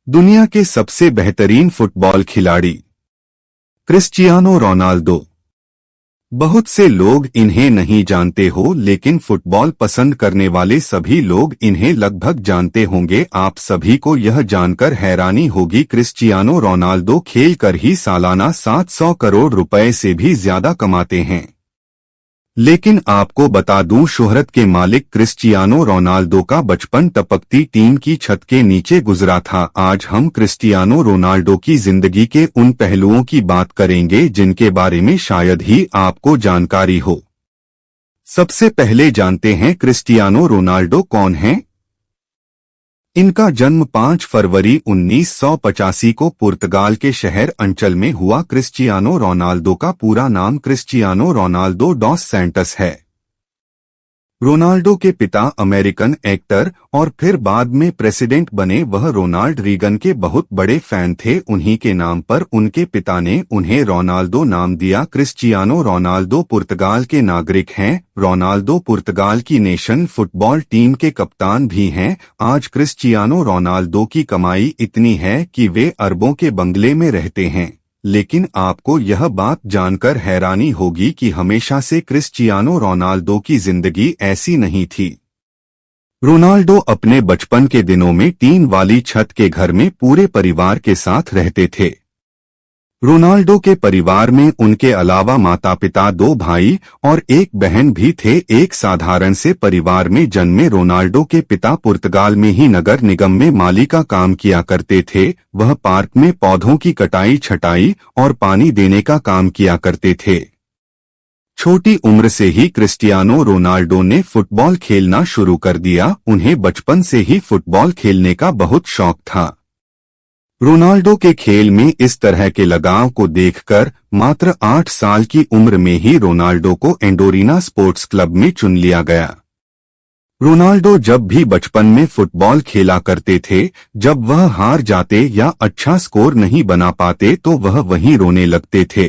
दुनिया के सबसे बेहतरीन फुटबॉल खिलाड़ी क्रिस्टियानो रोनाल्डो। बहुत से लोग इन्हें नहीं जानते हो, लेकिन फुटबॉल पसंद करने वाले सभी लोग इन्हें लगभग जानते होंगे। आप सभी को यह जानकर हैरानी होगी, क्रिस्टियानो रोनाल्डो खेल कर ही सालाना 700 करोड़ रुपए से भी ज्यादा कमाते हैं। लेकिन आपको बता दूं, शोहरत के मालिक क्रिस्टियानो रोनाल्डो का बचपन टपकती टीम की छत के नीचे गुजरा था। आज हम क्रिस्टियानो रोनाल्डो की जिंदगी के उन पहलुओं की बात करेंगे जिनके बारे में शायद ही आपको जानकारी हो। सबसे पहले जानते हैं क्रिस्टियानो रोनाल्डो कौन हैं। इनका जन्म 5 फरवरी 1985 को पुर्तगाल के शहर अंचल में हुआ। क्रिस्टियानो रोनाल्डो का पूरा नाम क्रिस्टियानो रोनाल्डो डॉस सैंटस है। रोनाल्डो के पिता अमेरिकन एक्टर और फिर बाद में प्रेसिडेंट बने। वह रोनाल्ड रीगन के बहुत बड़े फैन थे। उन्हीं के नाम पर उनके पिता ने उन्हें रोनाल्डो नाम दिया। क्रिस्टियानो रोनाल्डो पुर्तगाल के नागरिक हैं। रोनाल्डो पुर्तगाल की नेशन फुटबॉल टीम के कप्तान भी हैं। आज क्रिस्टियानो रोनाल्डो की कमाई इतनी है कि वे अरबों के बंगले में रहते हैं। लेकिन आपको यह बात जानकर हैरानी होगी कि हमेशा से क्रिस्टियानो रोनाल्डो की जिंदगी ऐसी नहीं थी। रोनाल्डो अपने बचपन के दिनों में टीन वाली छत के घर में पूरे परिवार के साथ रहते थे। रोनाल्डो के परिवार में उनके अलावा माता पिता, 2 भाई और एक बहन भी थे। एक साधारण से परिवार में जन्मे रोनाल्डो के पिता पुर्तगाल में ही नगर निगम में माली का काम किया करते थे। वह पार्क में पौधों की कटाई, छटाई और पानी देने का काम किया करते थे। छोटी उम्र से ही क्रिस्टियानो रोनाल्डो ने फुटबॉल खेलना शुरू कर दिया। उन्हें बचपन से ही फुटबॉल खेलने का बहुत शौक था। रोनाल्डो के खेल में इस तरह के लगाव को देखकर मात्र 8 साल की उम्र में ही रोनाल्डो को एंडोरिना स्पोर्ट्स क्लब में चुन लिया गया। रोनाल्डो जब भी बचपन में फुटबॉल खेला करते थे, जब वह हार जाते या अच्छा स्कोर नहीं बना पाते तो वह वहीं रोने लगते थे।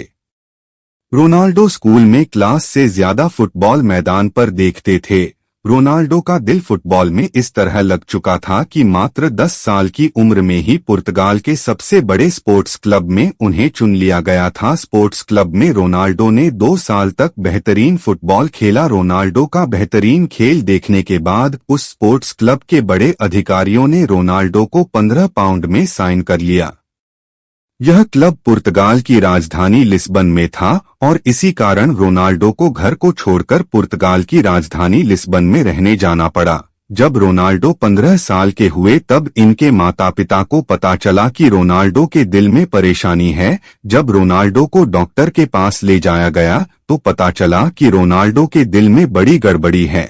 रोनाल्डो स्कूल में क्लास से ज्यादा फुटबॉल मैदान पर देखते थे। रोनाल्डो का दिल फुटबॉल में इस तरह लग चुका था कि मात्र 10 साल की उम्र में ही पुर्तगाल के सबसे बड़े स्पोर्ट्स क्लब में उन्हें चुन लिया गया था। स्पोर्ट्स क्लब में रोनाल्डो ने 2 साल तक बेहतरीन फुटबॉल खेला। रोनाल्डो का बेहतरीन खेल देखने के बाद उस स्पोर्ट्स क्लब के बड़े अधिकारियों ने रोनाल्डो को 15 पाउंड में साइन कर लिया। यह क्लब पुर्तगाल की राजधानी लिस्बन में था और इसी कारण रोनाल्डो को घर को छोड़कर पुर्तगाल की राजधानी लिस्बन में रहने जाना पड़ा। जब रोनाल्डो 15 साल के हुए तब इनके माता पिता को पता चला कि रोनाल्डो के दिल में परेशानी है। जब रोनाल्डो को डॉक्टर के पास ले जाया गया तो पता चला कि रोनाल्डो के दिल में बड़ी गड़बड़ी है।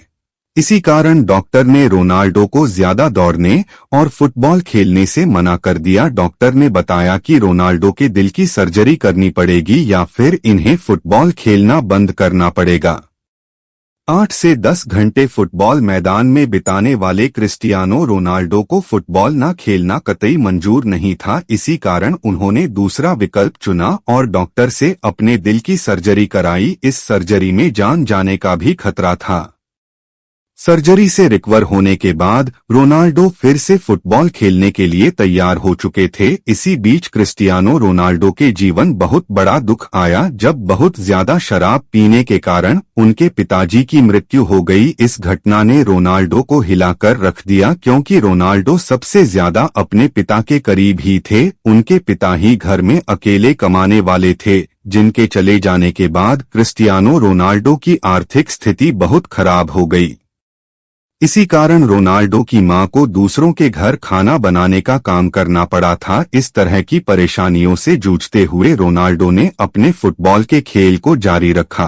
इसी कारण डॉक्टर ने रोनाल्डो को ज्यादा दौड़ने और फुटबॉल खेलने से मना कर दिया। डॉक्टर ने बताया कि रोनाल्डो के दिल की सर्जरी करनी पड़ेगी या फिर इन्हें फुटबॉल खेलना बंद करना पड़ेगा। 8 से 10 घंटे फुटबॉल मैदान में बिताने वाले क्रिस्टियानो रोनाल्डो को फुटबॉल न खेलना कतई मंजूर नहीं था। इसी कारण उन्होंने दूसरा विकल्प चुना और डॉक्टर से अपने दिल की सर्जरी कराई। इस सर्जरी में जान जाने का भी खतरा था। सर्जरी से रिकवर होने के बाद रोनाल्डो फिर से फुटबॉल खेलने के लिए तैयार हो चुके थे। इसी बीच क्रिस्टियानो रोनाल्डो के जीवन बहुत बड़ा दुख आया जब बहुत ज्यादा शराब पीने के कारण उनके पिताजी की मृत्यु हो गई। इस घटना ने रोनाल्डो को हिलाकर रख दिया, क्योंकि रोनाल्डो सबसे ज्यादा अपने पिता के करीब ही थे। उनके पिता ही घर में अकेले कमाने वाले थे, जिनके चले जाने के बाद क्रिस्टियानो रोनाल्डो की आर्थिक स्थिति बहुत खराब हो गई। इसी कारण रोनाल्डो की मां को दूसरों के घर खाना बनाने का काम करना पड़ा था। इस तरह की परेशानियों से जूझते हुए रोनाल्डो ने अपने फुटबॉल के खेल को जारी रखा।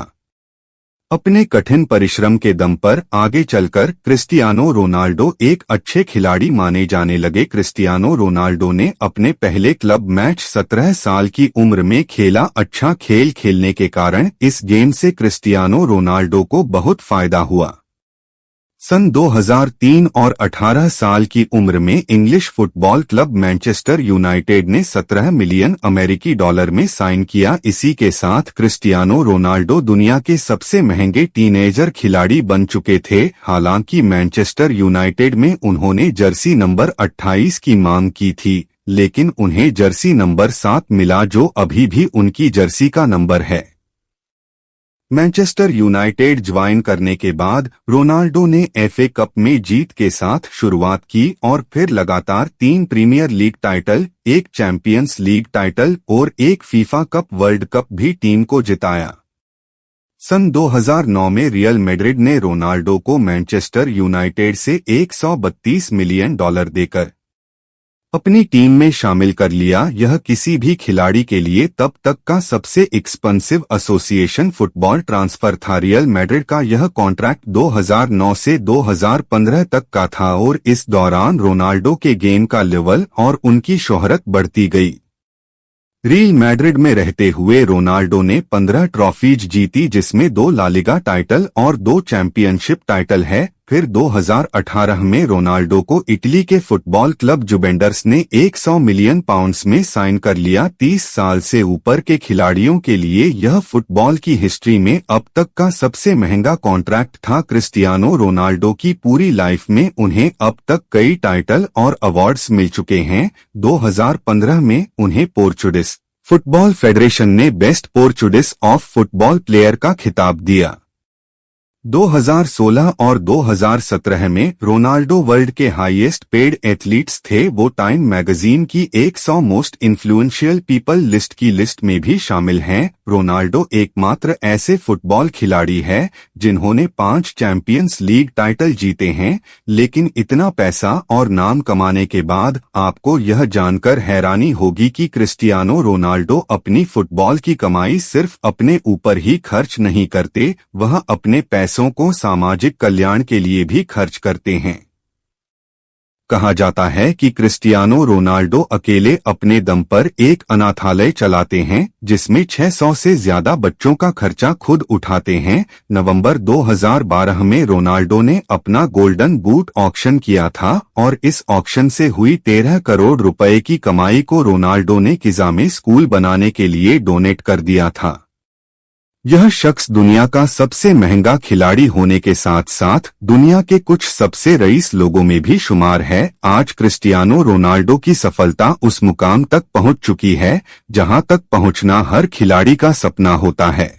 अपने कठिन परिश्रम के दम पर आगे चलकर क्रिस्टियानो रोनाल्डो एक अच्छे खिलाड़ी माने जाने लगे। क्रिस्टियानो रोनाल्डो ने अपने पहले क्लब मैच 17 साल की उम्र में खेला। अच्छा खेल खेलने के कारण इस गेम से क्रिस्टियानो रोनाल्डो को बहुत फायदा हुआ। सन 2003 और 18 साल की उम्र में English football club Manchester United ने 17 मिलियन अमेरिकी डॉलर में साइन किया। इसी के साथ क्रिस्टियानो रोनाल्डो दुनिया के सबसे महंगे टीनेजर खिलाड़ी बन चुके थे। हालांकि मैनचेस्टर यूनाइटेड में उन्होंने जर्सी नंबर 28 की मांग की थी, लेकिन उन्हें जर्सी नंबर 7 मिला जो अभी भी उनकी जर्सी का नंबर है। मैनचेस्टर यूनाइटेड ज्वाइन करने के बाद रोनाल्डो ने एफए कप में जीत के साथ शुरुआत की और फिर लगातार 3 premier league title, 1 champions league title और 1 फीफा कप वर्ल्ड कप भी टीम को जिताया। सन 2009 में रियल मैड्रिड ने रोनाल्डो को मैनचेस्टर यूनाइटेड से $132 मिलियन देकर अपनी टीम में शामिल कर लिया। यह किसी भी खिलाड़ी के लिए तब तक का सबसे एक्सपेंसिव एसोसिएशन फुटबॉल ट्रांसफर था। रियल मैड्रिड का यह कॉन्ट्रैक्ट 2009 से 2015 तक का था और इस दौरान रोनाल्डो के गेम का लेवल और उनकी शोहरत बढ़ती गई। रियल मैड्रिड में रहते हुए रोनाल्डो ने 15 ट्रॉफीज जीती, जिसमें 2 ला लिगा टाइटल और 2 चैंपियनशिप टाइटल है। फिर 2018 में रोनाल्डो को इटली के फुटबॉल क्लब जुवेंटस ने 100 मिलियन पाउंड्स में साइन कर लिया। 30 साल से ऊपर के खिलाड़ियों के लिए यह फुटबॉल की हिस्ट्री में अब तक का सबसे महंगा कॉन्ट्रैक्ट था। क्रिस्टियानो रोनाल्डो की पूरी लाइफ में उन्हें अब तक कई टाइटल और अवार्ड्स मिल चुके हैं। 2015 में उन्हें पोर्चुगीज फुटबॉल फेडरेशन ने best Portuguese of football player का खिताब दिया। 2016 और 2017 में रोनाल्डो वर्ल्ड के हाईएस्ट पेड एथलीट्स थे। वो टाइम मैगजीन की 100 मोस्ट इन्फ्लुएंशियल पीपल लिस्ट की लिस्ट में भी शामिल हैं। रोनाल्डो एकमात्र ऐसे फुटबॉल खिलाड़ी है जिन्होंने 5 चैंपियंस लीग टाइटल जीते हैं। लेकिन इतना पैसा और नाम कमाने के बाद आपको यह जानकर हैरानी होगी कि क्रिस्टियानो रोनाल्डो अपनी फुटबॉल की कमाई सिर्फ अपने ऊपर ही खर्च नहीं करते, वह अपने पैसों को सामाजिक कल्याण के लिए भी खर्च करते हैं। कहा जाता है कि क्रिस्टियानो रोनाल्डो अकेले अपने दम पर एक अनाथालय चलाते हैं जिसमें 600 से ज्यादा बच्चों का खर्चा खुद उठाते हैं। नवंबर 2012 में रोनाल्डो ने अपना गोल्डन बूट ऑक्शन किया था और इस ऑक्शन से हुई 13 करोड़ रुपए की कमाई को रोनाल्डो ने किजा में स्कूल बनाने के लिए डोनेट कर दिया था। यह शख्स दुनिया का सबसे महंगा खिलाड़ी होने के साथ साथ दुनिया के कुछ सबसे रईस लोगों में भी शुमार है। आज क्रिस्टियानो रोनाल्डो की सफलता उस मुकाम तक पहुंच चुकी है जहां तक पहुंचना हर खिलाड़ी का सपना होता है।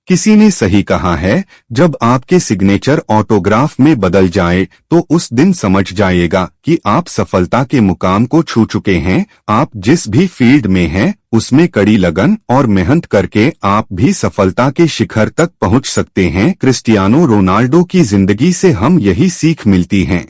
किसी ने सही कहा है, जब आपके सिग्नेचर ऑटोग्राफ में बदल जाए तो उस दिन समझ जाइएगा कि आप सफलता के मुकाम को छू चुके हैं। आप जिस भी फील्ड में हैं उसमें कड़ी लगन और मेहनत करके आप भी सफलता के शिखर तक पहुंच सकते हैं। क्रिस्टियानो रोनाल्डो की जिंदगी से हम यही सीख मिलती है।